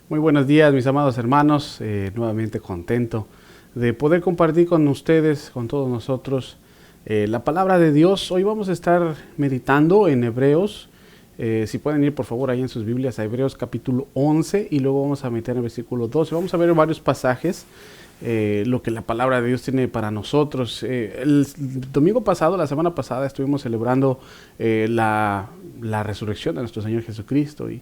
Muy buenos días, mis amados hermanos. Nuevamente contento de poder compartir con ustedes, con todos nosotros, la palabra de Dios. Hoy vamos a estar meditando en Hebreos. Si pueden ir por favor ahí en sus Biblias a Hebreos capítulo 11 y luego vamos a meter en el versículo 12. Vamos a ver varios pasajes, lo que la palabra de Dios tiene para nosotros. El domingo pasado, la semana pasada, estuvimos celebrando la resurrección de nuestro Señor Jesucristo y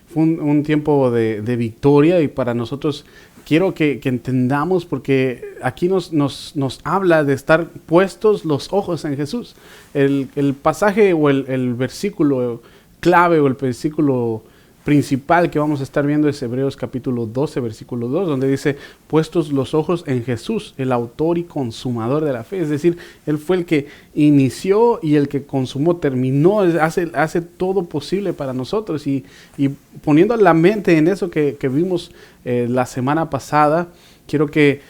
fue un tiempo de victoria, y para nosotros quiero que entendamos, porque aquí nos habla de estar puestos los ojos en Jesús. El pasaje o el versículo clave o el versículo principal que vamos a estar viendo es Hebreos capítulo 12, versículo 2, donde dice, puestos los ojos en Jesús, el autor y consumador de la fe. Es decir, Él fue el que inició y el que consumó, terminó, hace todo posible para nosotros. Y poniendo la mente en eso que vimos la semana pasada, quiero que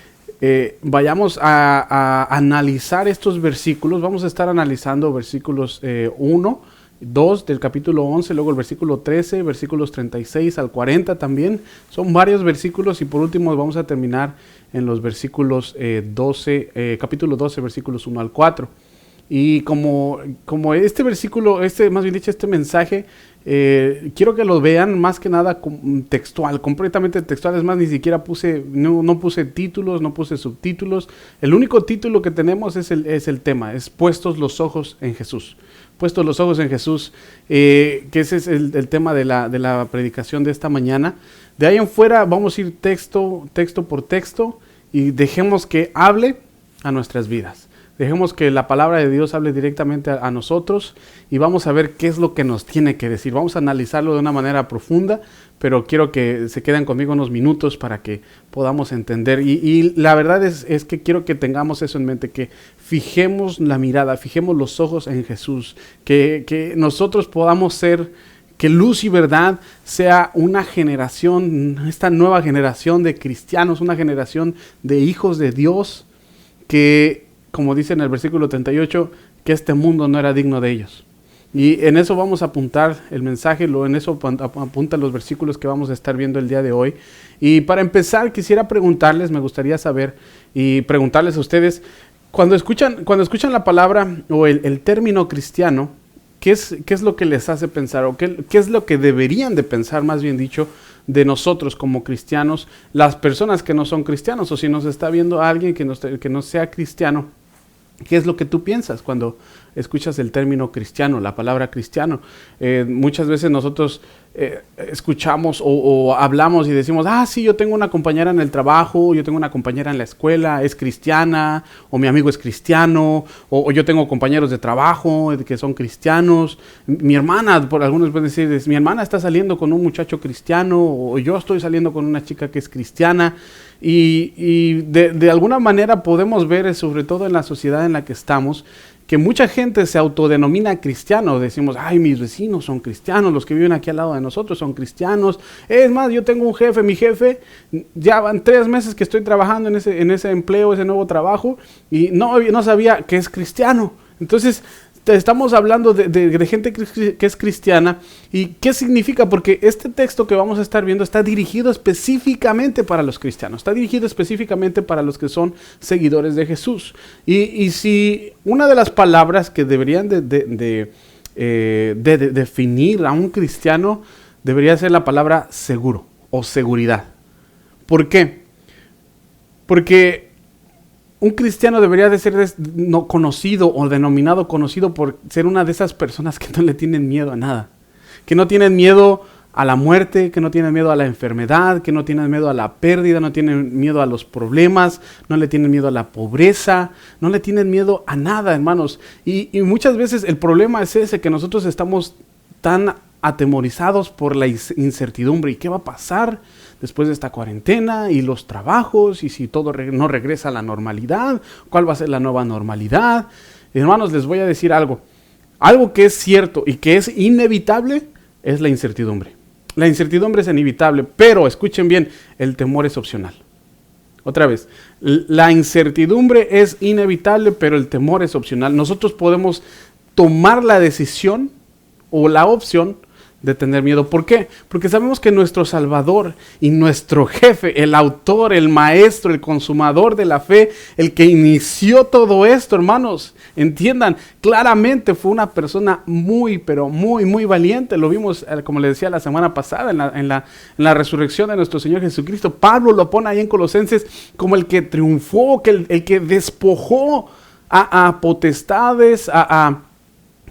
vayamos a analizar estos versículos. Vamos a estar analizando versículos 1, 2 del capítulo 11, luego el versículo 13, versículos 36 al 40 también. Son varios versículos y por último vamos a terminar en los versículos capítulo 12, versículos 1 al 4. Y como este versículo, más bien dicho, este mensaje, quiero que lo vean más que nada textual, completamente textual. Es más, ni siquiera no puse títulos, no puse subtítulos. El único título que tenemos es el tema, es puestos los ojos en Jesús. Puestos los ojos en Jesús, que ese es el tema de la predicación de esta mañana. De ahí en fuera vamos a ir texto por texto y dejemos que hable a nuestras vidas. Dejemos que la palabra de Dios hable directamente a nosotros y vamos a ver qué es lo que nos tiene que decir. Vamos a analizarlo de una manera profunda, pero quiero que se queden conmigo unos minutos para que podamos entender. Y la verdad es que quiero que tengamos eso en mente, que fijemos la mirada, fijemos los ojos en Jesús, que nosotros podamos ser, que Luz y Verdad sea una generación, esta nueva generación de cristianos, una generación de hijos de Dios, que, como dice en el versículo 38, que este mundo no era digno de ellos. Y en eso vamos a apuntar el mensaje, en eso apunta los versículos que vamos a estar viendo el día de hoy. Y para empezar, quisiera preguntarles, me gustaría saber y preguntarles a ustedes, cuando escuchan la palabra o el término cristiano, ¿qué es lo que les hace pensar? ¿O qué es lo que deberían de pensar, más bien dicho, de nosotros como cristianos, las personas que no son cristianos? O si nos está viendo alguien que no sea cristiano, ¿qué es lo que tú piensas cuando escuchas el término cristiano, la palabra cristiano? Muchas veces nosotros escuchamos o hablamos y decimos, sí, yo tengo una compañera en el trabajo, yo tengo una compañera en la escuela, es cristiana, o mi amigo es cristiano, o yo tengo compañeros de trabajo que son cristianos. Mi hermana, por algunos pueden decir, mi hermana está saliendo con un muchacho cristiano, o yo estoy saliendo con una chica que es cristiana. Y de alguna manera podemos ver, sobre todo en la sociedad en la que estamos, que mucha gente se autodenomina cristiano. Decimos, mis vecinos son cristianos, los que viven aquí al lado de nosotros son cristianos. Es más, yo tengo un jefe, mi jefe, ya van 3 meses que estoy trabajando en ese empleo, ese nuevo trabajo, y no sabía que es cristiano. Entonces, estamos hablando de gente que es cristiana. ¿Y qué significa? Porque este texto que vamos a estar viendo está dirigido específicamente para los cristianos, está dirigido específicamente para los que son seguidores de Jesús. Y si una de las palabras que deberían de definir a un cristiano debería ser la palabra seguro o seguridad. ¿Por qué? Porque un cristiano debería de ser conocido o denominado conocido por ser una de esas personas que no le tienen miedo a nada, que no tienen miedo a la muerte, que no tienen miedo a la enfermedad, que no tienen miedo a la pérdida, no tienen miedo a los problemas, no le tienen miedo a la pobreza, no le tienen miedo a nada, hermanos. Y muchas veces el problema es ese, que nosotros estamos tan atemorizados por la incertidumbre. ¿Y qué va a pasar después de esta cuarentena? Y los trabajos, y si todo no regresa a la normalidad, ¿cuál va a ser la nueva normalidad? Hermanos, les voy a decir algo que es cierto y que es inevitable, es la incertidumbre. La incertidumbre es inevitable, pero escuchen bien, el temor es opcional. Otra vez, la incertidumbre es inevitable, pero el temor es opcional. Nosotros podemos tomar la decisión o la opción de tener miedo. ¿Por qué? Porque sabemos que nuestro Salvador y nuestro jefe, el autor, el maestro, el consumador de la fe, el que inició todo esto, hermanos, entiendan, claramente fue una persona muy, pero muy, muy valiente. Lo vimos, como les decía la semana pasada, en la resurrección de nuestro Señor Jesucristo. Pablo lo pone ahí en Colosenses como el que triunfó, el que despojó a potestades, a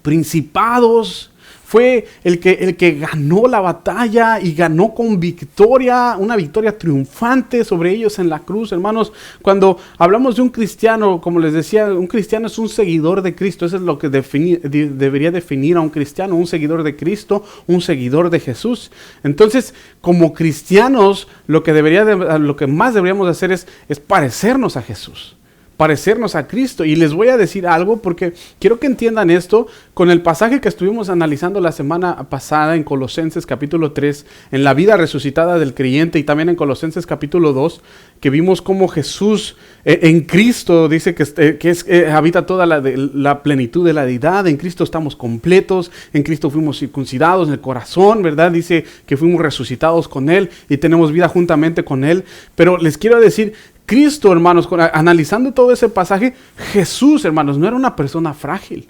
principados. Fue el que ganó la batalla y ganó con victoria, una victoria triunfante sobre ellos en la cruz, hermanos. Cuando hablamos de un cristiano, como les decía, un cristiano es un seguidor de Cristo. Eso es lo que debería definir a un cristiano, un seguidor de Cristo, un seguidor de Jesús. Entonces, como cristianos, lo que más deberíamos hacer es parecernos a Jesús, parecernos a Cristo. Y les voy a decir algo porque quiero que entiendan esto con el pasaje que estuvimos analizando la semana pasada en Colosenses capítulo 3, en la vida resucitada del creyente, y también en Colosenses capítulo 2, que vimos cómo Jesús en Cristo dice que habita toda la plenitud de la deidad. En Cristo estamos completos, en Cristo fuimos circuncidados en el corazón, ¿verdad? Dice que fuimos resucitados con Él y tenemos vida juntamente con Él. Pero les quiero decir, Cristo, hermanos, analizando todo ese pasaje, Jesús, hermanos, no era una persona frágil.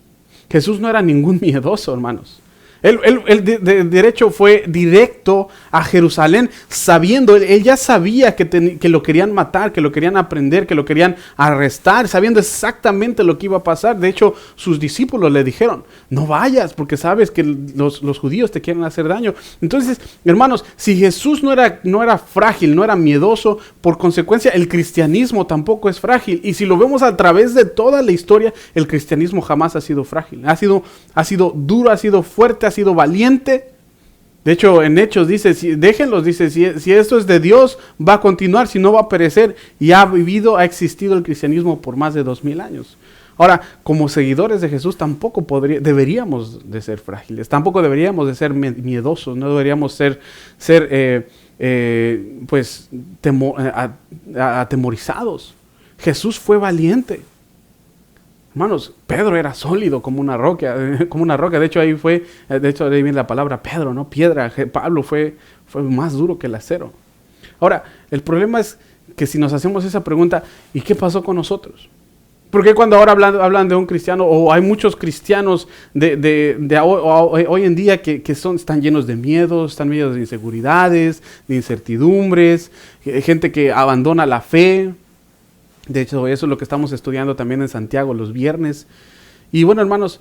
Jesús no era ningún miedoso, hermanos. Él de derecho fue directo a Jerusalén, sabiendo, él ya sabía que lo querían matar, que lo querían aprender, que lo querían arrestar, sabiendo exactamente lo que iba a pasar. De hecho, sus discípulos le dijeron, no vayas porque sabes que los judíos te quieren hacer daño. Entonces, hermanos, si Jesús no era frágil, no era miedoso, por consecuencia el cristianismo tampoco es frágil. Y si lo vemos a través de toda la historia, el cristianismo jamás ha sido frágil. Ha sido duro, ha sido fuerte, ha sido valiente. De hecho, en Hechos dice, déjenlos, dice, si esto es de Dios, va a continuar, si no va a perecer. Y ha existido el cristianismo por más de 2000 años. Ahora, como seguidores de Jesús, tampoco deberíamos de ser frágiles, tampoco deberíamos de ser miedosos, no deberíamos ser atemorizados. Jesús fue valiente. Hermanos, Pedro era sólido como una roca. De hecho, ahí viene la palabra Pedro, ¿no? Piedra. Pablo fue más duro que el acero. Ahora, el problema es que si nos hacemos esa pregunta, ¿y qué pasó con nosotros? Porque cuando ahora hablan de un cristiano, o hay muchos cristianos hoy en día que están llenos de miedos, están llenos de inseguridades, de incertidumbres, gente que abandona la fe. De hecho, eso es lo que estamos estudiando también en Santiago los viernes. Y bueno, hermanos,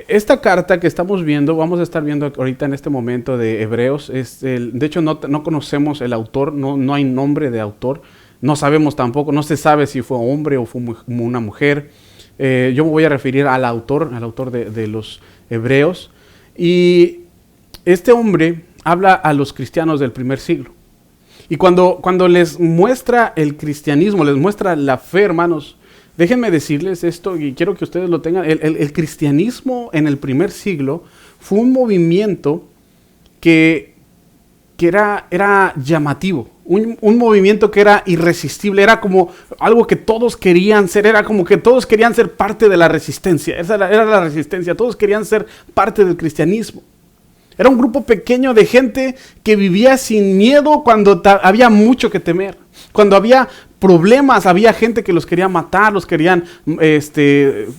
esta carta que estamos viendo, vamos a estar viendo ahorita en este momento de Hebreos. De hecho, no conocemos el autor, no hay nombre de autor. No sabemos tampoco, no se sabe si fue hombre o fue una mujer. Yo me voy a referir al autor de los Hebreos. Y este hombre habla a los cristianos del primer siglo. Y cuando les muestra el cristianismo, les muestra la fe, hermanos, déjenme decirles esto y quiero que ustedes lo tengan. El cristianismo en el primer siglo fue un movimiento que era llamativo, un movimiento que era irresistible, era como algo que todos querían ser, era como que todos querían ser parte de la resistencia. Esa era la resistencia, todos querían ser parte del cristianismo. Era un grupo pequeño de gente que vivía sin miedo cuando había mucho que temer. Cuando había problemas, había gente que los quería matar, los querían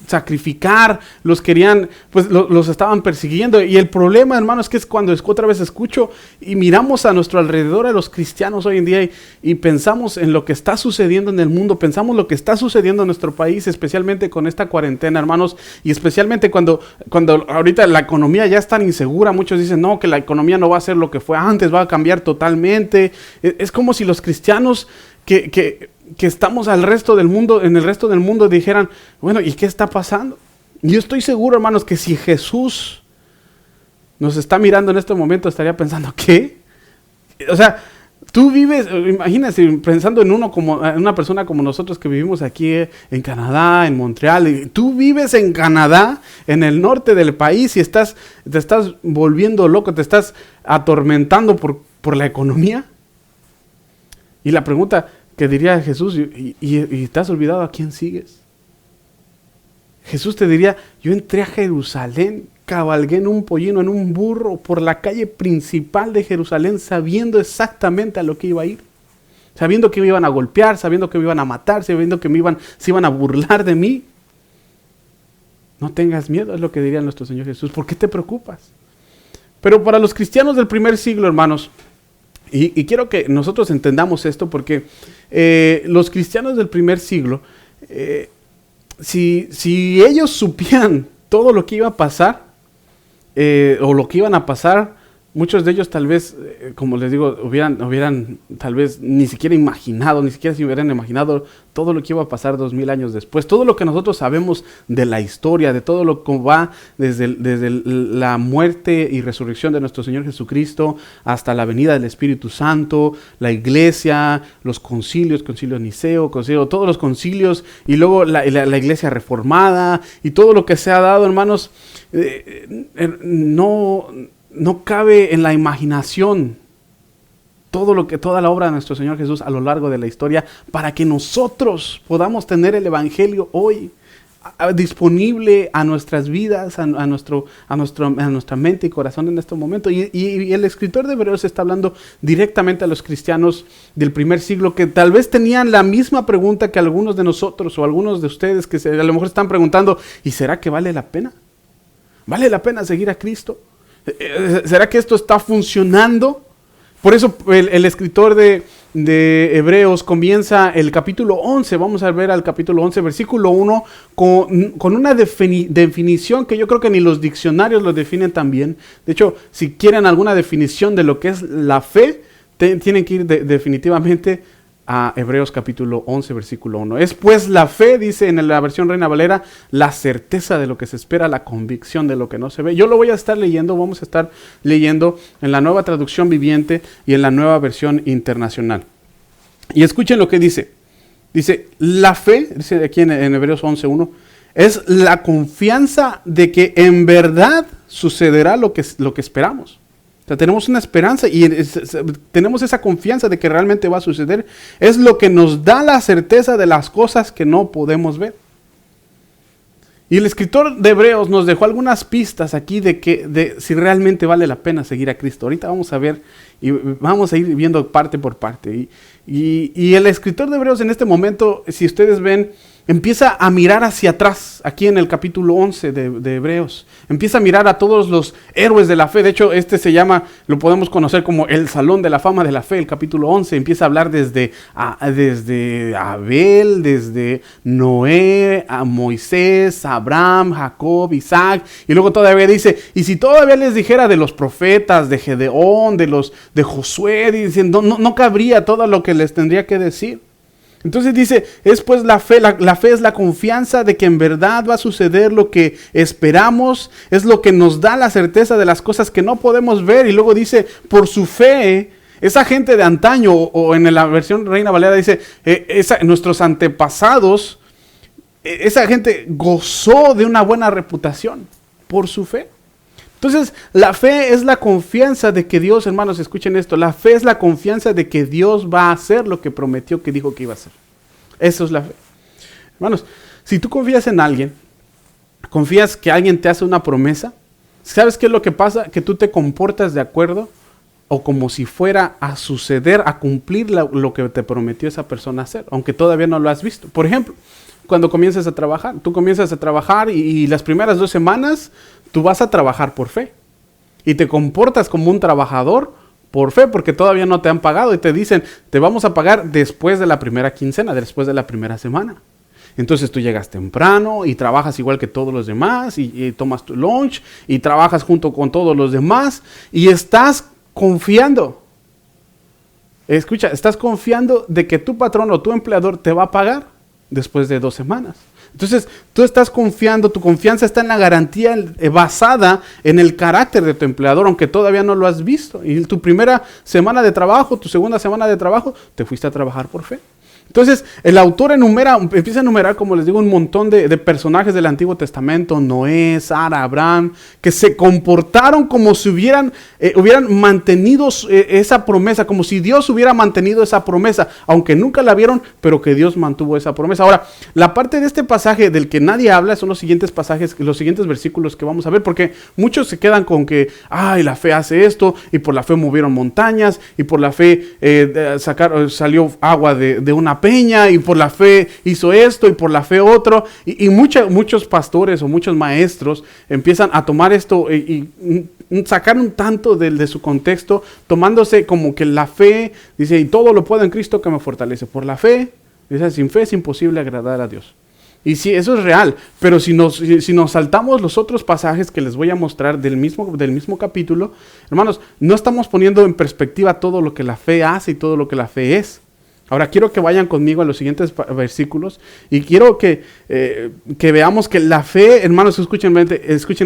sacrificar, los querían, pues los estaban persiguiendo. Y el problema, hermanos, es que es cuando otra vez escucho y miramos a nuestro alrededor a los cristianos hoy en día y pensamos en lo que está sucediendo en el mundo, pensamos lo que está sucediendo en nuestro país, especialmente con esta cuarentena, hermanos, y especialmente cuando ahorita la economía ya es tan insegura. Muchos dicen, no, que la economía no va a ser lo que fue antes, va a cambiar totalmente. Es como si los cristianos que estamos en el resto del mundo dijeran, bueno, ¿y qué está pasando? Y yo estoy seguro, hermanos, que si Jesús nos está mirando en este momento, estaría pensando, ¿qué? O sea, tú vives, imagínense, pensando en una persona como nosotros que vivimos aquí en Canadá, en Montreal. Y tú vives en Canadá, en el norte del país, y te estás volviendo loco, te estás atormentando por la economía. Y la pregunta que diría Jesús, ¿y te has olvidado a quién sigues? Jesús te diría, yo entré a Jerusalén cabalgué en un pollino, en un burro, por la calle principal de Jerusalén, sabiendo exactamente a lo que iba a ir. Sabiendo que me iban a golpear, sabiendo que me iban a matar, sabiendo que se iban a burlar de mí. No tengas miedo, es lo que diría nuestro Señor Jesús. ¿Por qué te preocupas? Pero para los cristianos del primer siglo, hermanos, y quiero que nosotros entendamos esto, porque los cristianos del primer siglo, si ellos supieran todo lo que iba a pasar, o lo que iban a pasar, muchos de ellos tal vez, como les digo, hubieran tal vez ni siquiera se hubieran imaginado todo lo que iba a pasar 2000 años después. Todo lo que nosotros sabemos de la historia, de todo lo que va desde la muerte y resurrección de nuestro Señor Jesucristo hasta la venida del Espíritu Santo, la iglesia, los concilio Niceo, todos los concilios, y luego la iglesia reformada, y todo lo que se ha dado, hermanos, no cabe en la imaginación toda la obra de nuestro Señor Jesús a lo largo de la historia, para que nosotros podamos tener el Evangelio hoy disponible a nuestras vidas, a nuestra mente y corazón en este momento. Y el escritor de Hebreos está hablando directamente a los cristianos del primer siglo, que tal vez tenían la misma pregunta que algunos de nosotros o algunos de ustedes, que a lo mejor están preguntando: ¿y será que vale la pena? ¿Vale la pena seguir a Cristo? ¿Será que esto está funcionando? Por eso el escritor de Hebreos comienza el capítulo 11, vamos a ver al capítulo 11, versículo 1, con una definición que yo creo que ni los diccionarios lo definen tan bien. De hecho, si quieren alguna definición de lo que es la fe, tienen que ir definitivamente a Hebreos capítulo 11, versículo 1. Es pues la fe, dice en la versión Reina Valera, la certeza de lo que se espera, la convicción de lo que no se ve. Yo lo voy a estar leyendo, vamos a estar leyendo en la Nueva Traducción Viviente y en la Nueva Versión Internacional. Y escuchen lo que dice. Dice, la fe, dice aquí en Hebreos 11, 1, es la confianza de que en verdad sucederá lo que esperamos. O sea, tenemos una esperanza y tenemos esa confianza de que realmente va a suceder. Es lo que nos da la certeza de las cosas que no podemos ver. Y el escritor de Hebreos nos dejó algunas pistas aquí de si realmente vale la pena seguir a Cristo. Ahorita vamos a ver y vamos a ir viendo parte por parte. Y el escritor de Hebreos en este momento, si ustedes ven, empieza a mirar hacia atrás, aquí en el capítulo 11 de Hebreos. Empieza a mirar a todos los héroes de la fe. De hecho, lo podemos conocer como el Salón de la Fama de la Fe, el capítulo 11. Empieza a hablar desde Abel, desde Noé, a Moisés, Abraham, Jacob, Isaac. Y luego todavía dice, y si todavía les dijera de los profetas, de Gedeón, de Josué, diciendo, no cabría todo lo que les tendría que decir. Entonces dice, es pues la fe es la confianza de que en verdad va a suceder lo que esperamos, es lo que nos da la certeza de las cosas que no podemos ver. Y luego dice, por su fe, esa gente de antaño, o en la versión Reina Valera dice, nuestros antepasados, esa gente gozó de una buena reputación por su fe. Entonces, la fe es la confianza de que Dios, hermanos, escuchen esto, la fe es la confianza de que Dios va a hacer lo que prometió que dijo que iba a hacer. Eso es la fe. Hermanos, si tú confías en alguien, confías que alguien te hace una promesa, ¿sabes qué es lo que pasa? Que tú te comportas de acuerdo o como si fuera a suceder, a cumplir lo que te prometió esa persona hacer, aunque todavía no lo has visto. Por ejemplo, cuando comienzas a trabajar, tú comienzas a trabajar y las primeras 2 semanas tú vas a trabajar por fe y te comportas como un trabajador por fe porque todavía no te han pagado y te dicen, te vamos a pagar después de la primera quincena, después de la primera semana. Entonces tú llegas temprano y trabajas igual que todos los demás y tomas tu lunch y trabajas junto con todos los demás y estás confiando. Escucha, estás confiando de que tu patrón o tu empleador te va a pagar después de 2 semanas. Entonces, tú estás confiando, tu confianza está en la garantía basada en el carácter de tu empleador, aunque todavía no lo has visto. Y tu primera semana de trabajo, tu segunda semana de trabajo, te fuiste a trabajar por fe. Entonces, el autor empieza a enumerar, como les digo, un montón de personajes del Antiguo Testamento, Noé, Sara, Abraham, que se comportaron como si hubieran mantenido esa promesa, como si Dios hubiera mantenido esa promesa, aunque nunca la vieron, pero que Dios mantuvo esa promesa. Ahora, la parte de este pasaje del que nadie habla son los siguientes pasajes, los siguientes versículos que vamos a ver, porque muchos se quedan con que, la fe hace esto, y por la fe movieron montañas, y por la fe salió agua de una peña, y por la fe hizo esto, y por la fe otro, y muchos pastores o muchos maestros empiezan a tomar esto y sacar un tanto de su contexto, tomándose como que la fe, dice, y todo lo puedo en Cristo que me fortalece. Por la fe, dice, sin fe es imposible agradar a Dios. Y sí, eso es real, pero si nos saltamos los otros pasajes que les voy a mostrar del mismo capítulo, hermanos, no estamos poniendo en perspectiva todo lo que la fe hace y todo lo que la fe es. Ahora quiero que vayan conmigo a los siguientes versículos y quiero que veamos que la fe, hermanos, escuchen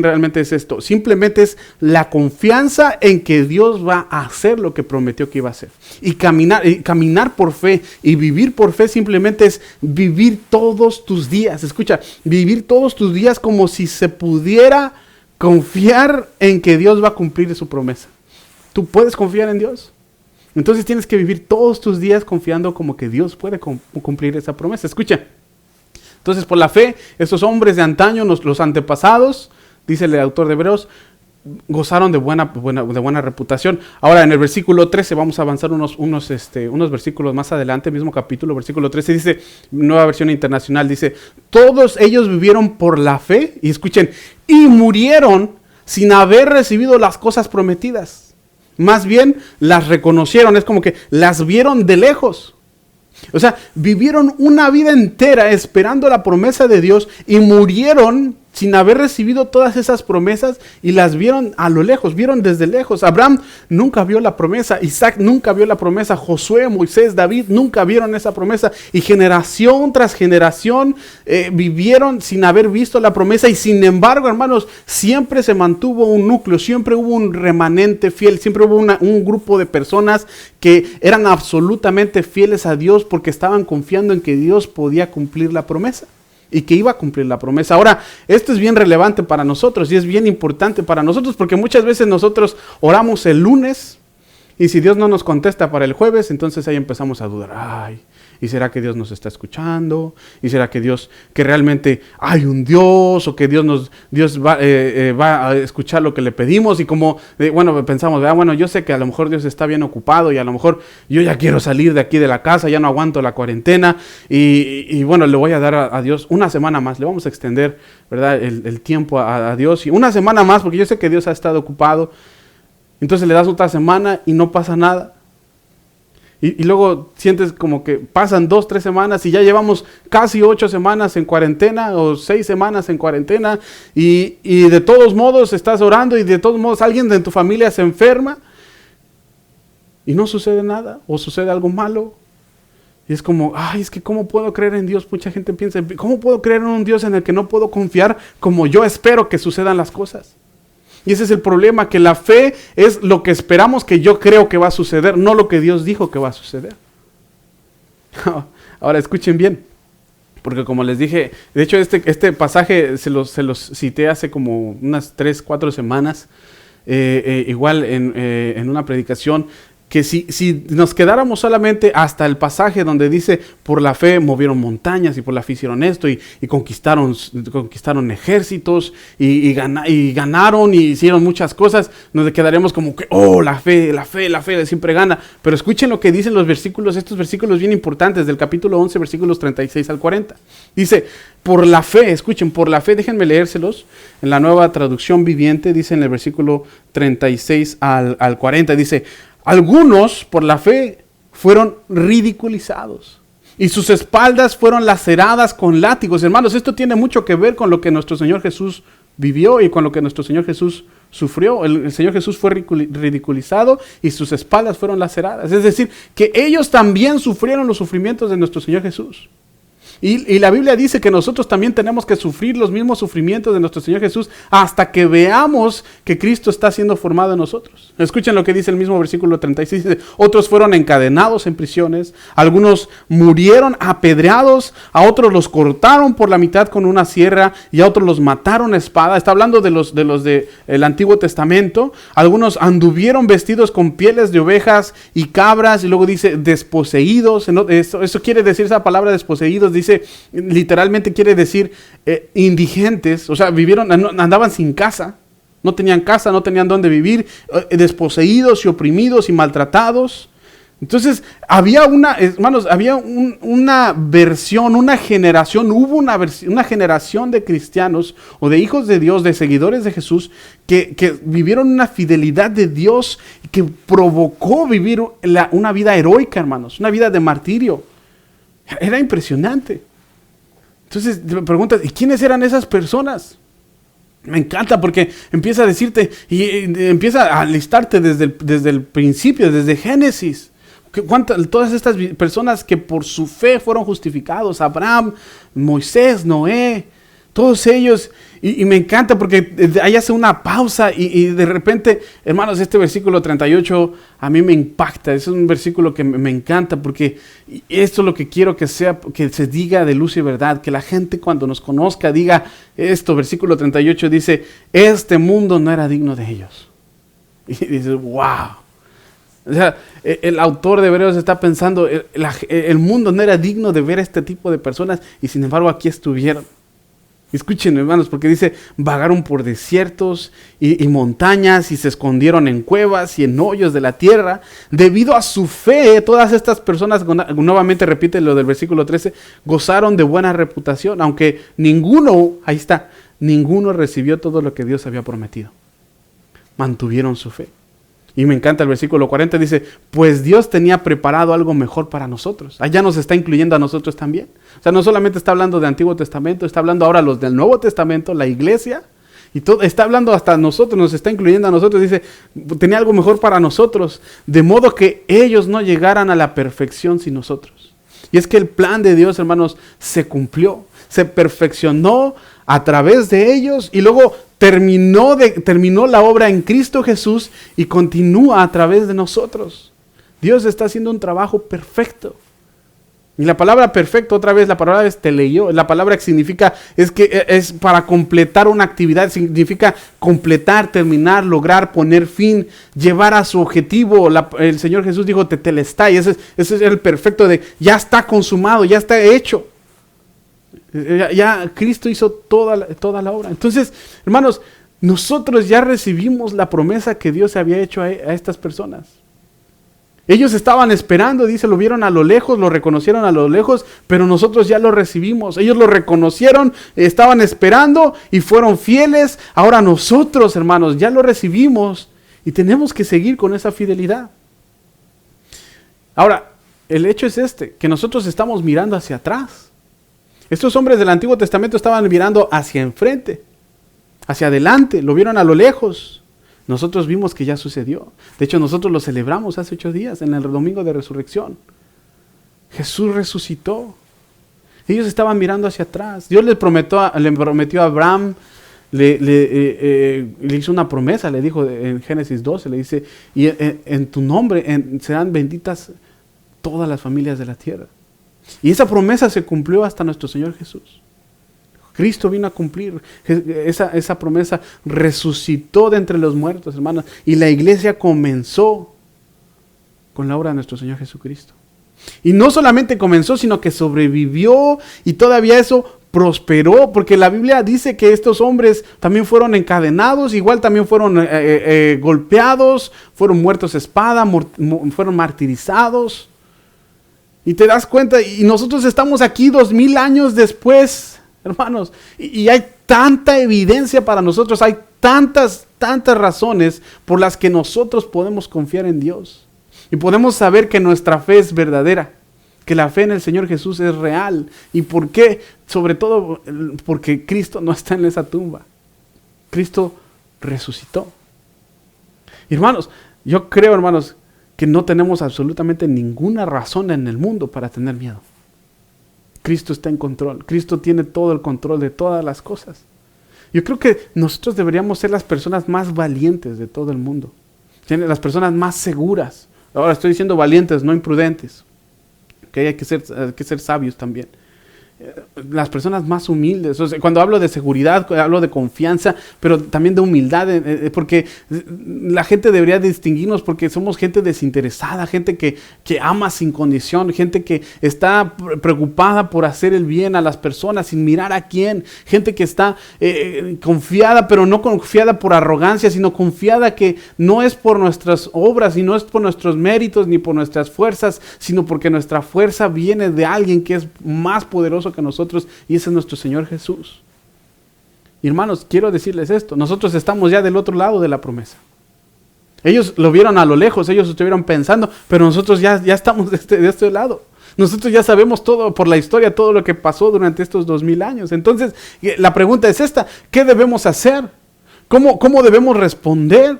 realmente es esto. Simplemente es la confianza en que Dios va a hacer lo que prometió que iba a hacer. Y caminar por fe y vivir por fe simplemente es vivir todos tus días. Escucha, vivir todos tus días como si se pudiera confiar en que Dios va a cumplir su promesa. ¿Tú puedes confiar en Dios? Entonces tienes que vivir todos tus días confiando como que Dios puede cumplir esa promesa. Escucha. Entonces, por la fe, estos hombres de antaño, los antepasados, dice el autor de Hebreos, gozaron de buena reputación. Ahora, en el versículo 13, vamos a avanzar unos versículos más adelante, mismo capítulo, versículo 13, dice, Nueva Versión Internacional, dice, todos ellos vivieron por la fe, y escuchen, y murieron sin haber recibido las cosas prometidas. Más bien las reconocieron, es como que las vieron de lejos. O sea, vivieron una vida entera esperando la promesa de Dios y murieron sin haber recibido todas esas promesas y las vieron a lo lejos, vieron desde lejos. Abraham nunca vio la promesa, Isaac nunca vio la promesa, Josué, Moisés, David nunca vieron esa promesa y generación tras generación vivieron sin haber visto la promesa y sin embargo, hermanos, siempre se mantuvo un núcleo, siempre hubo un remanente fiel, siempre hubo un grupo de personas que eran absolutamente fieles a Dios porque estaban confiando en que Dios podía cumplir la promesa. Y que iba a cumplir la promesa. Ahora, esto es bien relevante para nosotros y es bien importante para nosotros porque muchas veces nosotros oramos el lunes y si Dios no nos contesta para el jueves, entonces ahí empezamos a dudar. ¿Y será que Dios nos está escuchando? ¿Y será que realmente hay un Dios? ¿O que Dios va a escuchar lo que le pedimos? Y como, pensamos, yo sé que a lo mejor Dios está bien ocupado y a lo mejor yo ya quiero salir de aquí de la casa, ya no aguanto la cuarentena y le voy a dar a Dios una semana más, le vamos a extender, ¿verdad? El tiempo a Dios y una semana más porque yo sé que Dios ha estado ocupado. Entonces le das otra semana y no pasa nada. Y luego sientes como que pasan 2, 3 semanas y ya llevamos casi 8 semanas en cuarentena o 6 semanas en cuarentena y de todos modos estás orando y de todos modos alguien de tu familia se enferma y no sucede nada o sucede algo malo. Y es como, es que ¿cómo puedo creer en Dios? Mucha gente piensa, ¿cómo puedo creer en un Dios en el que no puedo confiar como yo espero que sucedan las cosas? Y ese es el problema, que la fe es lo que esperamos que yo creo que va a suceder, no lo que Dios dijo que va a suceder. Ahora escuchen bien, porque como les dije, de hecho este pasaje se los cité hace como unas 3, 4 semanas, igual en una predicación, que si nos quedáramos solamente hasta el pasaje donde dice, por la fe movieron montañas y por la fe hicieron esto y conquistaron ejércitos y ganaron y hicieron muchas cosas, nos quedaremos como que, la fe siempre gana. Pero escuchen lo que dicen los versículos, estos versículos bien importantes del capítulo 11, versículos 36 al 40. Dice, por la fe, escuchen, por la fe, déjenme leérselos. En la Nueva Traducción Viviente dice en el versículo 36 al 40, dice, algunos por la fe fueron ridiculizados y sus espaldas fueron laceradas con látigos. Hermanos, esto tiene mucho que ver con lo que nuestro Señor Jesús vivió y con lo que nuestro Señor Jesús sufrió. El Señor Jesús fue ridiculizado y sus espaldas fueron laceradas. Es decir, que ellos también sufrieron los sufrimientos de nuestro Señor Jesús. Y la Biblia dice que nosotros también tenemos que sufrir los mismos sufrimientos de nuestro Señor Jesús hasta que veamos que Cristo está siendo formado en nosotros. Escuchen lo que dice el mismo versículo 36. Dice, otros fueron encadenados en prisiones, algunos murieron apedreados, a otros los cortaron por la mitad con una sierra y a otros los mataron a espada. Está hablando de los del Antiguo Testamento. Algunos anduvieron vestidos con pieles de ovejas y cabras, y luego dice desposeídos. Eso quiere decir, esa palabra desposeídos, dice literalmente quiere decir indigentes, o sea, andaban sin casa, no tenían casa, no tenían dónde vivir, desposeídos y oprimidos y maltratados. Entonces, había una versión, hubo una generación de cristianos o de hijos de Dios, de seguidores de Jesús, que vivieron una fidelidad de Dios que provocó vivir una vida heroica, hermanos, una vida de martirio. Era impresionante. Entonces te preguntas, ¿y quiénes eran esas personas? Me encanta porque empieza a decirte y empieza a listarte desde el principio, desde Génesis. Todas estas personas que por su fe fueron justificados, Abraham, Moisés, Noé, todos ellos. Y me encanta porque ahí hace una pausa y de repente, hermanos, este versículo 38 a mí me impacta. Es un versículo que me encanta porque esto es lo que quiero que se diga de luz y verdad. Que la gente cuando nos conozca diga esto. Versículo 38 dice, este mundo no era digno de ellos. Y dices, wow. O sea, el autor de Hebreos está pensando, el mundo no era digno de ver este tipo de personas y sin embargo aquí estuvieron. Escuchen, hermanos, porque dice, vagaron por desiertos y montañas y se escondieron en cuevas y en hoyos de la tierra. Debido a su fe, todas estas personas, nuevamente repite lo del versículo 13, gozaron de buena reputación, aunque ninguno recibió todo lo que Dios había prometido. Mantuvieron su fe. Y me encanta el versículo 40, dice, pues Dios tenía preparado algo mejor para nosotros. Allá nos está incluyendo a nosotros también. O sea, no solamente está hablando de Antiguo Testamento, está hablando ahora los del Nuevo Testamento, la iglesia, y todo, está hablando hasta nosotros, nos está incluyendo a nosotros. Dice, tenía algo mejor para nosotros, de modo que ellos no llegaran a la perfección sin nosotros. Y es que el plan de Dios, hermanos, se cumplió, se perfeccionó a través de ellos y luego terminó la obra en Cristo Jesús y continúa a través de nosotros. Dios está haciendo un trabajo perfecto. Y la palabra perfecto, otra vez, la palabra es teleio. La palabra que significa, es para completar una actividad, significa completar, terminar, lograr, poner fin, llevar a su objetivo. El Señor Jesús dijo, tetelestai, ese es el perfecto de, ya está consumado, ya está hecho. Ya Cristo hizo toda la obra. Entonces, hermanos, nosotros ya recibimos la promesa que Dios había hecho a estas personas. Ellos estaban esperando, dice, lo vieron a lo lejos, lo reconocieron a lo lejos, pero nosotros ya lo recibimos. Ellos lo reconocieron, estaban esperando y fueron fieles. Ahora nosotros, hermanos, ya lo recibimos y tenemos que seguir con esa fidelidad. Ahora, el hecho es que nosotros estamos mirando hacia atrás. Estos hombres del Antiguo Testamento estaban mirando hacia enfrente, hacia adelante, lo vieron a lo lejos. Nosotros vimos que ya sucedió. De hecho, nosotros lo celebramos hace 8 días, en el domingo de resurrección. Jesús resucitó. Ellos estaban mirando hacia atrás. Dios le prometió a Abraham, le hizo una promesa, le dijo en Génesis 12, le dice, y en tu nombre serán benditas todas las familias de la tierra. Y esa promesa se cumplió hasta nuestro Señor Jesús. Cristo vino a cumplir esa promesa, resucitó de entre los muertos, hermanos, y la iglesia comenzó con la obra de nuestro Señor Jesucristo. Y no solamente comenzó, sino que sobrevivió y todavía eso prosperó, porque la Biblia dice que estos hombres también fueron encadenados, igual también fueron golpeados, fueron muertos a espada, fueron martirizados. Y te das cuenta, y nosotros estamos aquí 2000 años después, hermanos, y hay tanta evidencia para nosotros, hay tantas razones por las que nosotros podemos confiar en Dios. Y podemos saber que nuestra fe es verdadera, que la fe en el Señor Jesús es real. ¿Y por qué? Sobre todo porque Cristo no está en esa tumba. Cristo resucitó. Hermanos, yo creo, hermanos, que no tenemos absolutamente ninguna razón en el mundo para tener miedo. Cristo está en control. Cristo tiene todo el control de todas las cosas. Yo creo que nosotros deberíamos ser las personas más valientes de todo el mundo. Las personas más seguras. Ahora estoy diciendo valientes, no imprudentes. Que hay que ser sabios también. Las personas más humildes. O sea, cuando hablo de seguridad, hablo de confianza, pero también de humildad, porque la gente debería distinguirnos porque somos gente desinteresada, gente que ama sin condición, gente que está preocupada por hacer el bien a las personas sin mirar a quién, gente que está confiada, pero no confiada por arrogancia, sino confiada que no es por nuestras obras y no es por nuestros méritos ni por nuestras fuerzas, sino porque nuestra fuerza viene de alguien que es más poderoso que nosotros, y ese es nuestro Señor Jesús. Y hermanos, quiero decirles esto, nosotros estamos ya del otro lado de la promesa. Ellos lo vieron a lo lejos, ellos estuvieron pensando, pero nosotros ya estamos de este lado. Nosotros ya sabemos todo por la historia, todo lo que pasó durante estos 2000 años. Entonces, la pregunta es esta: ¿qué debemos hacer? ¿Cómo debemos responder?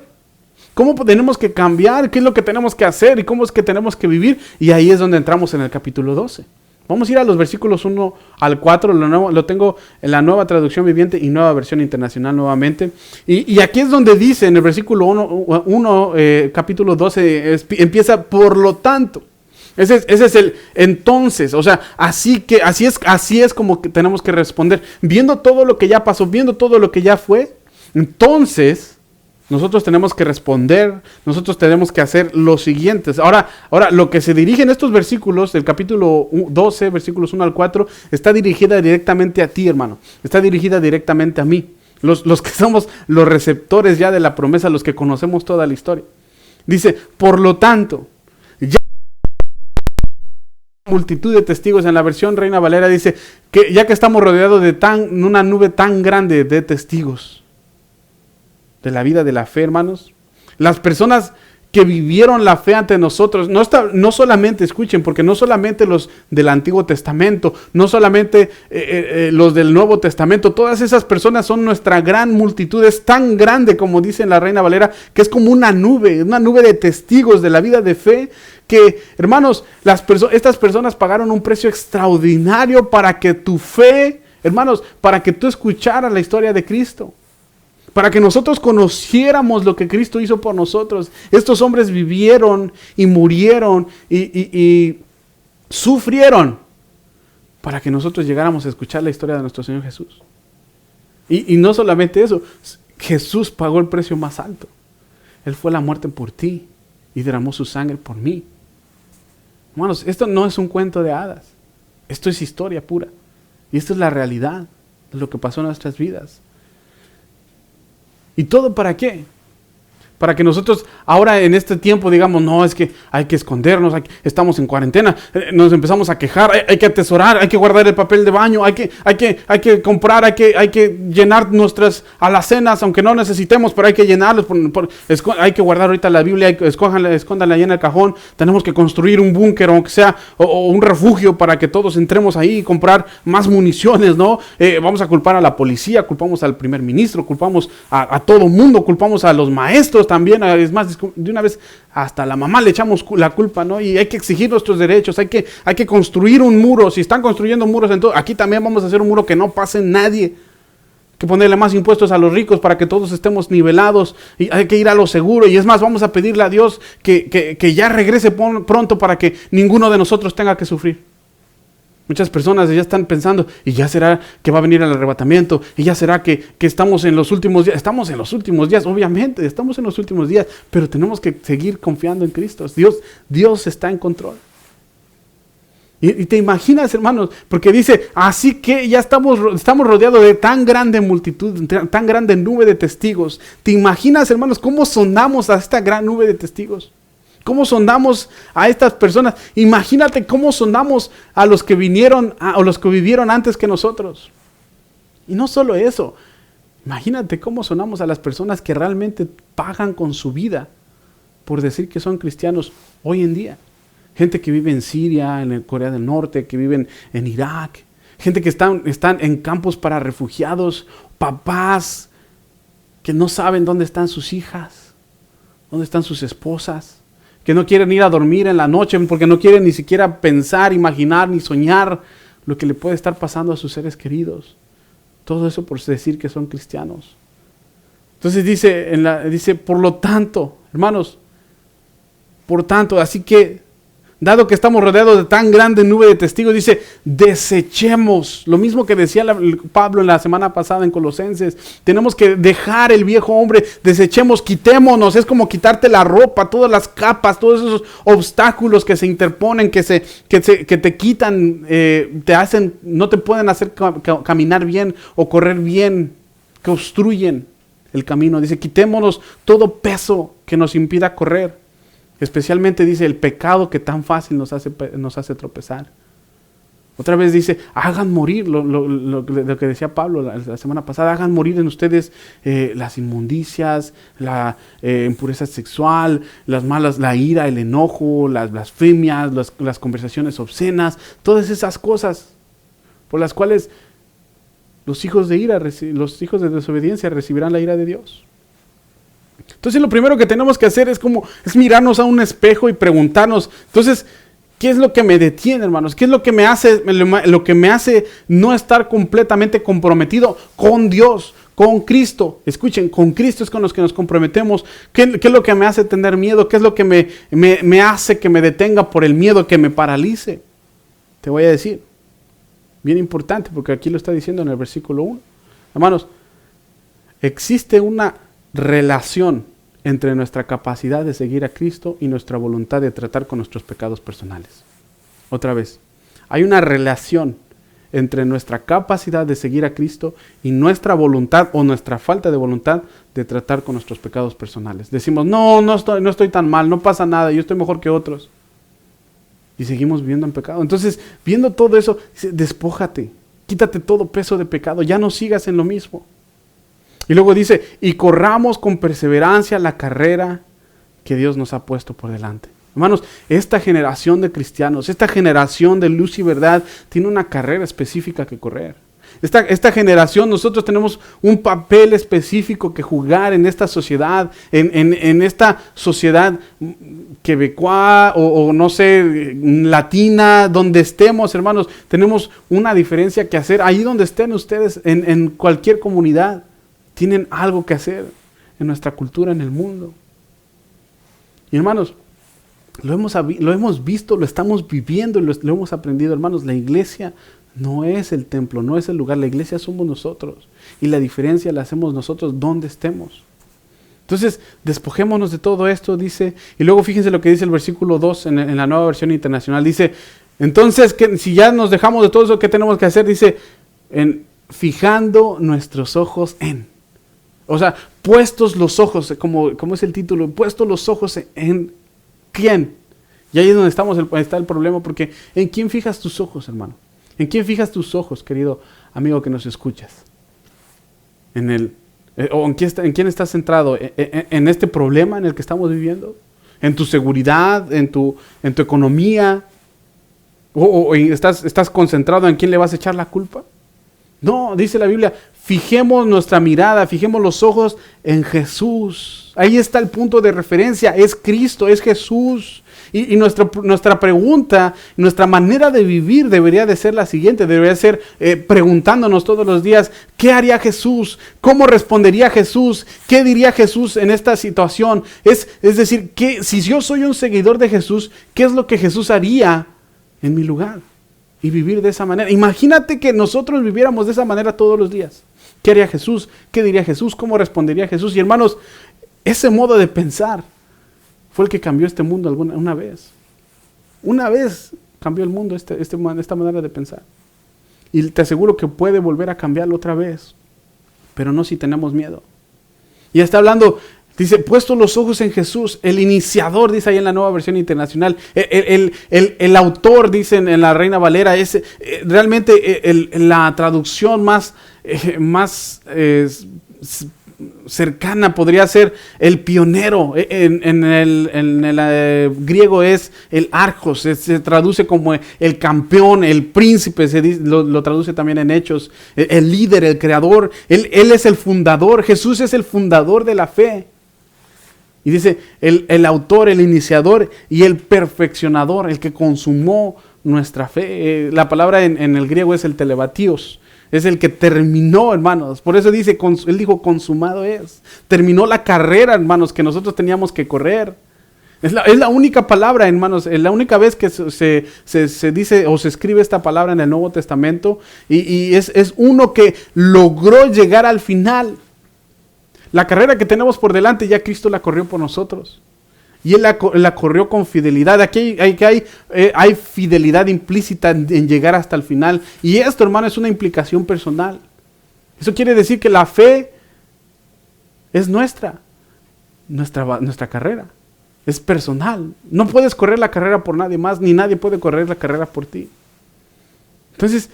¿Cómo tenemos que cambiar? ¿Qué es lo que tenemos que hacer? ¿Y cómo es que tenemos que vivir? Y ahí es donde entramos en el capítulo 12. Vamos a ir a los versículos 1 al 4, lo tengo en la Nueva Traducción Viviente y Nueva Versión Internacional nuevamente. Y aquí es donde dice, en el versículo 1 capítulo 12, empieza por lo tanto. Ese es el entonces, o sea, así es como que tenemos que responder. Viendo todo lo que ya pasó, viendo todo lo que ya fue, entonces nosotros tenemos que responder, nosotros tenemos que hacer lo siguiente. Ahora, lo que se dirige en estos versículos, del capítulo 12, versículos 1 al 4, está dirigida directamente a ti, hermano. Está dirigida directamente a mí. Los que somos los receptores ya de la promesa, los que conocemos toda la historia. Dice, por lo tanto, ya multitud de testigos. En la versión Reina Valera dice, que ya que estamos rodeados de una nube tan grande de testigos de la vida de la fe, hermanos, las personas que vivieron la fe ante nosotros, no solamente, escuchen, porque no solamente los del Antiguo Testamento, no solamente los del Nuevo Testamento, todas esas personas son nuestra gran multitud, es tan grande como dice en la Reina Valera, que es como una nube de testigos de la vida de fe, que, hermanos, estas personas pagaron un precio extraordinario para que tu fe, hermanos, para que tú escucharas la historia de Cristo. Para que nosotros conociéramos lo que Cristo hizo por nosotros. Estos hombres vivieron y murieron y sufrieron para que nosotros llegáramos a escuchar la historia de nuestro Señor Jesús. Y no solamente eso, Jesús pagó el precio más alto. Él fue a la muerte por ti y derramó su sangre por mí. Hermanos, esto no es un cuento de hadas. Esto es historia pura. Y esto es la realidad de lo que pasó en nuestras vidas. ¿Y todo para qué? Para que nosotros ahora en este tiempo digamos, no, es que hay que escondernos, estamos en cuarentena, nos empezamos a quejar, hay que atesorar, hay que guardar el papel de baño, hay que comprar, hay que llenar nuestras alacenas, aunque no necesitemos, pero hay que llenarlos, hay que guardar ahorita la Biblia, escóndanla ahí en el cajón, tenemos que construir un búnker, aunque sea, o un refugio para que todos entremos ahí y comprar más municiones, ¿no? Vamos a culpar a la policía, culpamos al primer ministro, culpamos a todo mundo, culpamos a los maestros también, es más, de una vez hasta a la mamá le echamos la culpa, ¿no? Y hay que exigir nuestros derechos, hay que construir un muro. Si están construyendo muros, entonces aquí también vamos a hacer un muro que no pase nadie. Hay que ponerle más impuestos a los ricos para que todos estemos nivelados, y hay que ir a lo seguro. Y es más, vamos a pedirle a Dios que ya regrese pronto para que ninguno de nosotros tenga que sufrir. Muchas personas ya están pensando, y ya será que va a venir el arrebatamiento, y ya será que estamos en los últimos días. Estamos en los últimos días, obviamente, estamos en los últimos días, pero tenemos que seguir confiando en Cristo. Dios está en control. Y te imaginas, hermanos, porque dice, así que ya estamos rodeados de tan grande multitud, tan grande nube de testigos. ¿Te imaginas, hermanos, cómo sonamos a esta gran nube de testigos? ¿Cómo sonamos a estas personas? Imagínate cómo sonamos a los que vinieron, a los que vivieron antes que nosotros. Y no solo eso, imagínate cómo sonamos a las personas que realmente pagan con su vida por decir que son cristianos hoy en día. Gente que vive en Siria, en Corea del Norte, que viven en Irak. Gente que están en campos para refugiados, papás que no saben dónde están sus hijas, dónde están sus esposas. Que no quieren ir a dormir en la noche porque no quieren ni siquiera pensar, imaginar, ni soñar lo que le puede estar pasando a sus seres queridos. Todo eso por decir que son cristianos. Entonces dice, por lo tanto, hermanos, por tanto, así que, dado que estamos rodeados de tan grande nube de testigos, dice, desechemos. Lo mismo que decía Pablo en la semana pasada en Colosenses. Tenemos que dejar el viejo hombre, desechemos, quitémonos. Es como quitarte la ropa, todas las capas, todos esos obstáculos que se interponen, que te quitan, te hacen, no te pueden hacer caminar bien o correr bien, que obstruyen el camino. Dice, quitémonos todo peso que nos impida correr. Especialmente dice el pecado que tan fácil nos hace tropezar. Otra vez dice, hagan morir, lo que decía Pablo la semana pasada, hagan morir en ustedes las inmundicias, la impureza sexual, la ira, el enojo, las blasfemias, las conversaciones obscenas, todas esas cosas por las cuales los hijos de desobediencia recibirán la ira de Dios. Entonces lo primero que tenemos que hacer es mirarnos a un espejo y preguntarnos, entonces, ¿qué es lo que me detiene, hermanos? ¿Qué es lo que me hace no estar completamente comprometido con Dios, con Cristo? Escuchen, con Cristo es con los que nos comprometemos. ¿Qué es lo que me hace tener miedo? ¿Qué es lo que me hace que me detenga por el miedo, que me paralice? Te voy a decir, bien importante, porque aquí lo está diciendo en el versículo 1. Hermanos, existe una relación entre nuestra capacidad de seguir a Cristo y nuestra voluntad de tratar con nuestros pecados personales. Otra vez, hay una relación entre nuestra capacidad de seguir a Cristo y nuestra voluntad o nuestra falta de voluntad de tratar con nuestros pecados personales. Decimos, no estoy tan mal, no pasa nada, yo estoy mejor que otros. Y seguimos viviendo en pecado. Entonces, viendo todo eso, dice, despójate, quítate todo peso de pecado, ya no sigas en lo mismo. Y luego dice, y corramos con perseverancia la carrera que Dios nos ha puesto por delante. Hermanos, esta generación de cristianos, esta generación de luz y verdad, tiene una carrera específica que correr. Esta generación, nosotros tenemos un papel específico que jugar en esta sociedad, en esta sociedad quebecoa o no sé, latina, donde estemos, hermanos, tenemos una diferencia que hacer. Ahí donde estén ustedes, en cualquier comunidad, tienen algo que hacer en nuestra cultura, en el mundo. Y hermanos, lo hemos visto, lo estamos viviendo y lo hemos aprendido. Hermanos, la iglesia no es el templo, no es el lugar. La iglesia somos nosotros. Y la diferencia la hacemos nosotros donde estemos. Entonces, despojémonos de todo esto, dice. Y luego fíjense lo que dice el versículo 2 en la Nueva Versión Internacional. Dice, entonces, si ya nos dejamos de todo eso, ¿qué tenemos que hacer? Dice, fijando nuestros ojos en. O sea, puestos los ojos, como es el título, puestos los ojos en ¿quién? Y ahí es donde está el problema, porque ¿en quién fijas tus ojos, hermano? ¿En quién fijas tus ojos, querido amigo que nos escuchas? ¿En quién estás centrado? ¿En este problema en el que estamos viviendo? ¿En tu seguridad? ¿En tu economía? ¿O estás concentrado en quién le vas a echar la culpa? No, dice la Biblia, fijemos nuestra mirada, fijemos los ojos en Jesús. Ahí está el punto de referencia, es Cristo, es Jesús. Y nuestra pregunta, nuestra manera de vivir debería de ser la siguiente, debería ser preguntándonos todos los días, ¿qué haría Jesús? ¿Cómo respondería Jesús? ¿Qué diría Jesús en esta situación? Es decir, si yo soy un seguidor de Jesús, ¿qué es lo que Jesús haría en mi lugar? Y vivir de esa manera. Imagínate que nosotros viviéramos de esa manera todos los días. ¿Qué haría Jesús? ¿Qué diría Jesús? ¿Cómo respondería Jesús? Y hermanos, ese modo de pensar fue el que cambió este mundo una vez. Una vez cambió el mundo esta manera de pensar. Y te aseguro que puede volver a cambiarlo otra vez. Pero no si tenemos miedo. Y está hablando, dice, puesto los ojos en Jesús, el iniciador, dice ahí en la Nueva Versión Internacional, el autor, dice en la Reina Valera, es realmente la traducción más cercana podría ser el pionero. En el griego es el archos, se traduce como el campeón, el príncipe, lo traduce también en Hechos, el líder, el creador. Él es el fundador, Jesús es el fundador de la fe. Y dice, el autor, el iniciador y el perfeccionador, el que consumó nuestra fe. La palabra en el griego es el telebatios. Es el que terminó, hermanos. Por eso dice, él dijo, consumado es. Terminó la carrera, hermanos, que nosotros teníamos que correr. Es la única palabra, hermanos, es la única vez que se dice o se escribe esta palabra en el Nuevo Testamento. Y es uno que logró llegar al final. La carrera que tenemos por delante, ya Cristo la corrió por nosotros. Y Él la corrió con fidelidad. Aquí hay fidelidad implícita en llegar hasta el final. Y esto, hermano, es una implicación personal. Eso quiere decir que la fe es nuestra carrera. Es personal. No puedes correr la carrera por nadie más, ni nadie puede correr la carrera por ti. Entonces,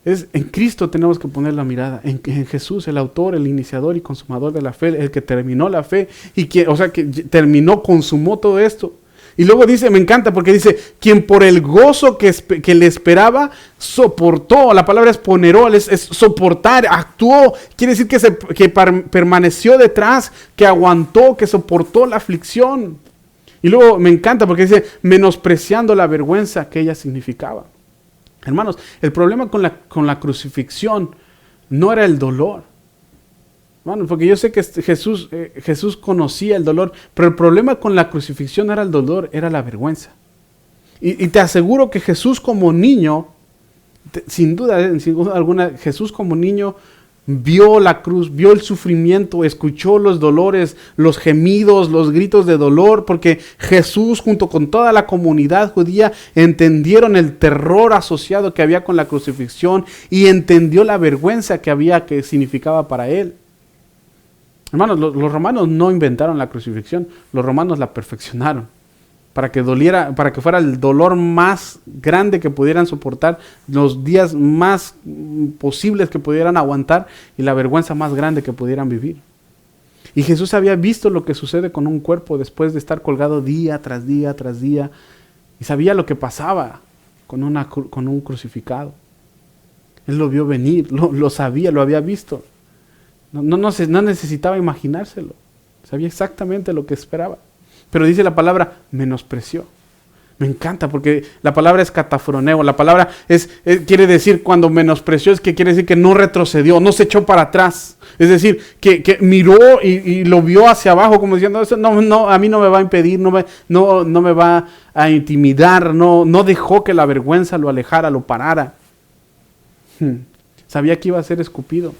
en Cristo tenemos que poner la mirada, en Jesús, el autor, el iniciador y consumador de la fe, el que terminó la fe, que terminó, consumó todo esto. Y luego dice, me encanta porque dice, quien por el gozo que le esperaba, soportó. La palabra es poneró, es soportar, actuó. Quiere decir que permaneció detrás, que aguantó, que soportó la aflicción. Y luego me encanta porque dice, menospreciando la vergüenza que ella significaba. Hermanos, el problema con la crucifixión no era el dolor. Hermanos, porque yo sé que Jesús conocía el dolor, pero el problema con la crucifixión no era el dolor, era la vergüenza. Y te aseguro que Jesús como niño, sin duda alguna, Jesús como niño vio la cruz, vio el sufrimiento, escuchó los dolores, los gemidos, los gritos de dolor, porque Jesús junto con toda la comunidad judía entendieron el terror asociado que había con la crucifixión y entendió la vergüenza que significaba para él. Hermanos, los romanos no inventaron la crucifixión, los romanos la perfeccionaron. Para que fuera el dolor más grande que pudieran soportar, los días más posibles que pudieran aguantar y la vergüenza más grande que pudieran vivir. Y Jesús había visto lo que sucede con un cuerpo después de estar colgado día tras día tras día, y sabía lo que pasaba con un crucificado. Él lo vio venir, lo sabía, lo había visto. No necesitaba imaginárselo, sabía exactamente lo que esperaba. Pero dice la palabra, menospreció. Me encanta porque la palabra es catafroneo. La palabra quiere decir, cuando menospreció, quiere decir que no retrocedió, no se echó para atrás. Es decir, que miró y lo vio hacia abajo como diciendo, eso no, a mí no me va a impedir, no me va a intimidar, no dejó que la vergüenza lo alejara, lo parara. Sabía que iba a ser escupido,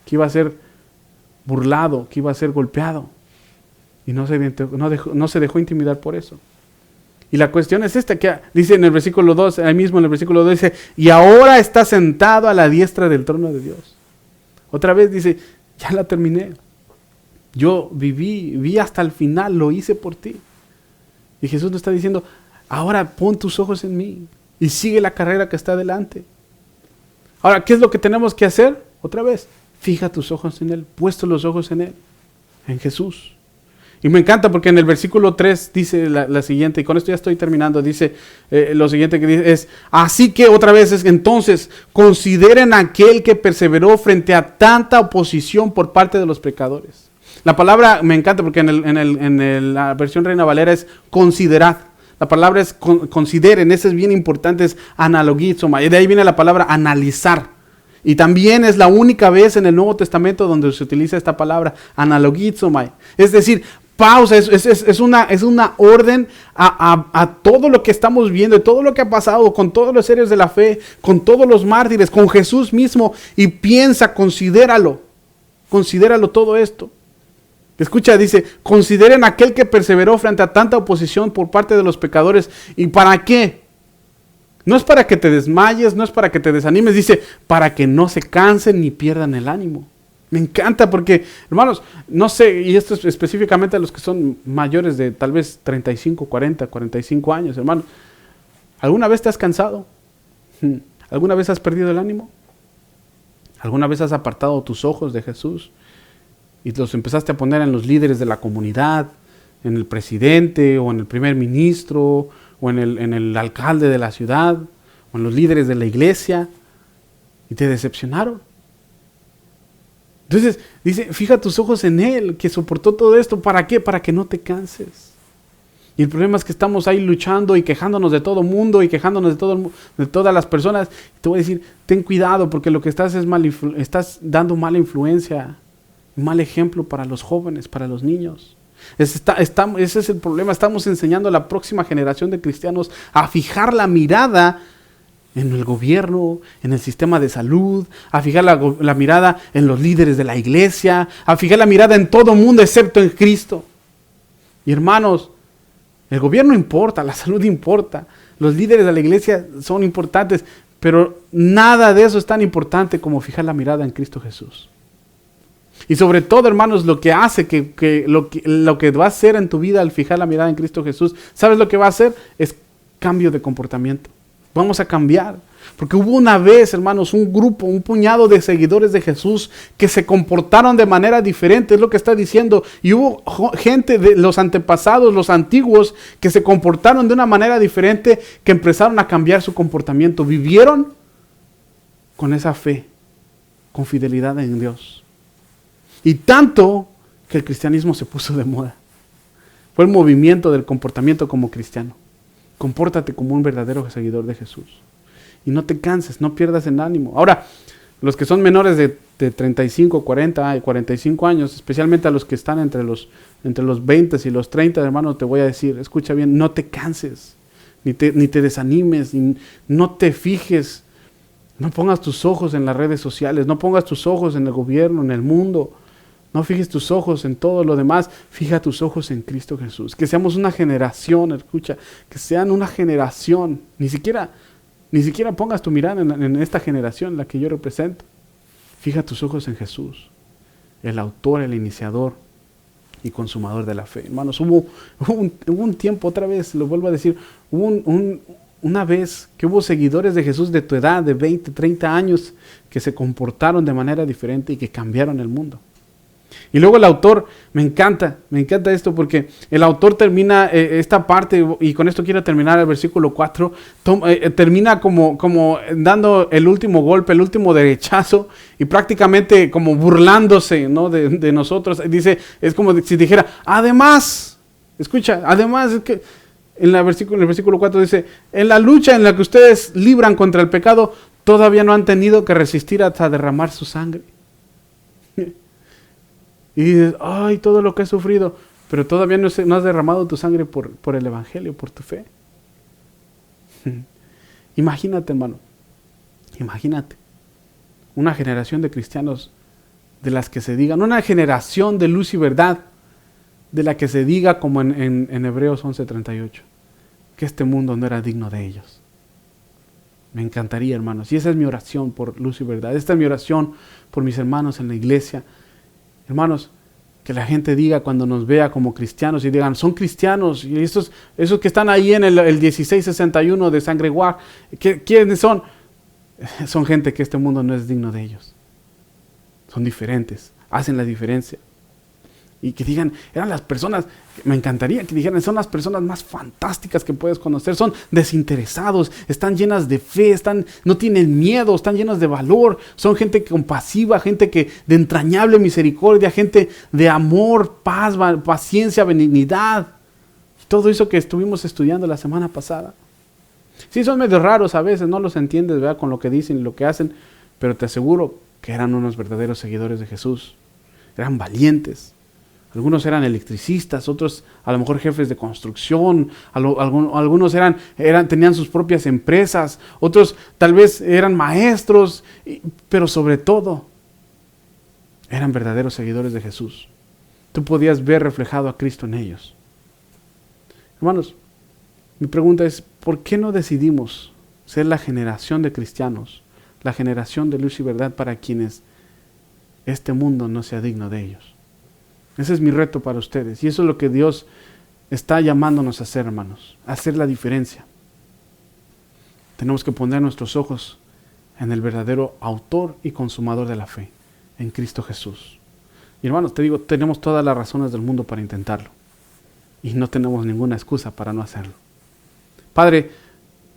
que iba a ser burlado, que iba a ser golpeado. Y no se dejó intimidar por eso. Y la cuestión es esta, que dice en el versículo 2, ahí mismo en el versículo 2 dice, y ahora está sentado a la diestra del trono de Dios. Otra vez dice, ya la terminé. Yo viví hasta el final, lo hice por ti. Y Jesús nos está diciendo, ahora pon tus ojos en mí y sigue la carrera que está adelante. Ahora, ¿qué es lo que tenemos que hacer? Otra vez, fija tus ojos en Él, puesto los ojos en Él, en Jesús. Y me encanta porque en el versículo 3 dice la siguiente, y con esto ya estoy terminando, dice lo siguiente que dice es, así que otra vez entonces, consideren aquel que perseveró frente a tanta oposición por parte de los pecadores. La palabra me encanta porque en la versión Reina Valera es considerad. La palabra es consideren, ese es bien importante, es analogizoma, y de ahí viene la palabra analizar. Y también es la única vez en el Nuevo Testamento donde se utiliza esta palabra, analogizomai. Es decir, pausa, es una orden a todo lo que estamos viendo, todo lo que ha pasado con todos los héroes de la fe, con todos los mártires, con Jesús mismo, y piensa, considéralo todo esto. Escucha, dice, consideren aquel que perseveró frente a tanta oposición por parte de los pecadores. ¿Y para qué? No es para que te desmayes, no es para que te desanimes, dice, para que no se cansen ni pierdan el ánimo. Me encanta porque, hermanos, no sé, y esto es específicamente a los que son mayores de tal vez 35, 40, 45 años, hermano. ¿Alguna vez te has cansado? ¿Alguna vez has perdido el ánimo? ¿Alguna vez has apartado tus ojos de Jesús y los empezaste a poner en los líderes de la comunidad, en el presidente o en el primer ministro o en el alcalde de la ciudad o en los líderes de la iglesia y te decepcionaron? Entonces dice, fija tus ojos en Él, que soportó todo esto. ¿Para qué? Para que no te canses. Y el problema es que estamos ahí luchando y quejándonos de todo mundo y quejándonos de todas las personas. Te voy a decir, ten cuidado porque lo que estás estás dando mala influencia, un mal ejemplo para los jóvenes, para los niños. Ese es el problema. Estamos enseñando a la próxima generación de cristianos a fijar la mirada en el gobierno, en el sistema de salud, a fijar la mirada en los líderes de la iglesia, a fijar la mirada en todo mundo excepto en Cristo. Y hermanos, el gobierno importa, la salud importa, los líderes de la iglesia son importantes, pero nada de eso es tan importante como fijar la mirada en Cristo Jesús. Y sobre todo, hermanos, lo que hace lo que va a hacer en tu vida al fijar la mirada en Cristo Jesús, ¿sabes lo que va a hacer? Es cambio de comportamiento. Vamos a cambiar. Porque hubo una vez, hermanos, un puñado de seguidores de Jesús que se comportaron de manera diferente, es lo que está diciendo. Y hubo gente de los antepasados, los antiguos, que se comportaron de una manera diferente, que empezaron a cambiar su comportamiento. Vivieron con esa fe, con fidelidad en Dios. Y tanto que el cristianismo se puso de moda. Fue el movimiento del comportamiento como cristiano. Compórtate como un verdadero seguidor de Jesús. Y no te canses, no pierdas el ánimo. Ahora, los que son menores de 35, 40 y 45 años, especialmente a los que están entre los 20 y los 30, hermano, te voy a decir, escucha bien, no te canses, ni te desanimes, no te fijes, no pongas tus ojos en las redes sociales, no pongas tus ojos en el gobierno, en el mundo, no fijes tus ojos en todo lo demás, fija tus ojos en Cristo Jesús. Que seamos una generación, escucha, que sean una generación, ni siquiera pongas tu mirada en esta generación, en la que yo represento. Fija tus ojos en Jesús, el autor, el iniciador y consumador de la fe. Hermanos, hubo un tiempo, otra vez, lo vuelvo a decir, una vez que hubo seguidores de Jesús de tu edad, de 20, 30 años, que se comportaron de manera diferente y que cambiaron el mundo. Y luego el autor, me encanta esto porque el autor termina esta parte, y con esto quiero terminar el versículo 4, termina como dando el último golpe, el último derechazo, y prácticamente como burlándose, ¿no?, de nosotros. Dice, es como si dijera, además, escucha, además, es que en el versículo 4 dice, en la lucha en la que ustedes libran contra el pecado, todavía no han tenido que resistir hasta derramar su sangre. Y dices, ay, todo lo que he sufrido, pero todavía no has derramado tu sangre por el Evangelio, por tu fe. Imagínate, hermano, imagínate una generación de cristianos de las que se digan, una generación de luz y verdad, de la que se diga como en Hebreos 11:38, que este mundo no era digno de ellos. Me encantaría, hermanos, y esa es mi oración por luz y verdad. Esta es mi oración por mis hermanos en la iglesia. Hermanos, que la gente diga cuando nos vea como cristianos y digan, son cristianos, y esos que están ahí en el 1661 de Sangreguá, ¿quiénes son? Son gente que este mundo no es digno de ellos. Son diferentes, hacen la diferencia. Y que digan, eran las personas, me encantaría que dijeran, son las personas más fantásticas que puedes conocer, son desinteresados, están llenas de fe, no tienen miedo, están llenas de valor, son gente compasiva, gente de entrañable misericordia, gente de amor, paz, paciencia, benignidad. Todo eso que estuvimos estudiando la semana pasada. Sí, son medio raros a veces, no los entiendes, ¿verdad?, con lo que dicen y lo que hacen, pero te aseguro que eran unos verdaderos seguidores de Jesús. Eran valientes. Algunos eran electricistas, otros a lo mejor jefes de construcción, algunos tenían sus propias empresas, otros tal vez eran maestros, pero sobre todo eran verdaderos seguidores de Jesús. Tú podías ver reflejado a Cristo en ellos. Hermanos, mi pregunta es, ¿por qué no decidimos ser la generación de cristianos, la generación de luz y verdad para quienes este mundo no sea digno de ellos? Ese es mi reto para ustedes. Y eso es lo que Dios está llamándonos a hacer, hermanos. A hacer la diferencia. Tenemos que poner nuestros ojos en el verdadero autor y consumador de la fe, en Cristo Jesús. Y hermanos, te digo, tenemos todas las razones del mundo para intentarlo. Y no tenemos ninguna excusa para no hacerlo. Padre,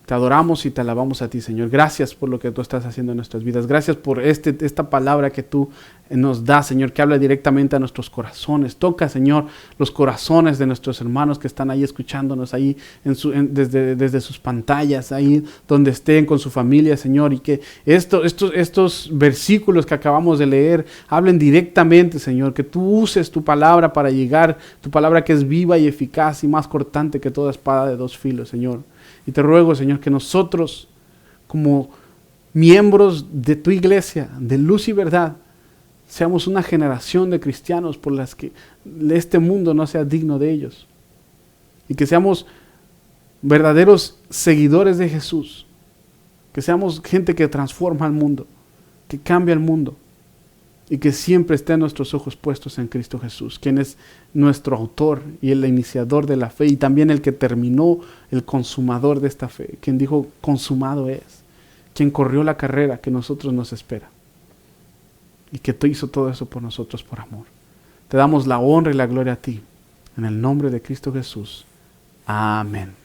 Te adoramos y te alabamos a ti, Señor. Gracias por lo que tú estás haciendo en nuestras vidas. Gracias por esta palabra que tú nos das, Señor, que habla directamente a nuestros corazones. Toca, Señor, los corazones de nuestros hermanos que están ahí escuchándonos, ahí desde sus pantallas, ahí donde estén con su familia, Señor. Y que estos versículos que acabamos de leer hablen directamente, Señor. Que tú uses tu palabra para llegar, tu palabra que es viva y eficaz y más cortante que toda espada de dos filos, Señor. Y te ruego, Señor, que nosotros, como miembros de tu iglesia, de luz y verdad, seamos una generación de cristianos por las que este mundo no sea digno de ellos. Y que seamos verdaderos seguidores de Jesús. Que seamos gente que transforma el mundo, que cambia el mundo. Y que siempre estén nuestros ojos puestos en Cristo Jesús, quien es nuestro autor y el iniciador de la fe, y también el que terminó, el consumador de esta fe, quien dijo, consumado es, quien corrió la carrera que nosotros nos espera, y que hizo todo eso por nosotros por amor. Te damos la honra y la gloria a ti, en el nombre de Cristo Jesús. Amén.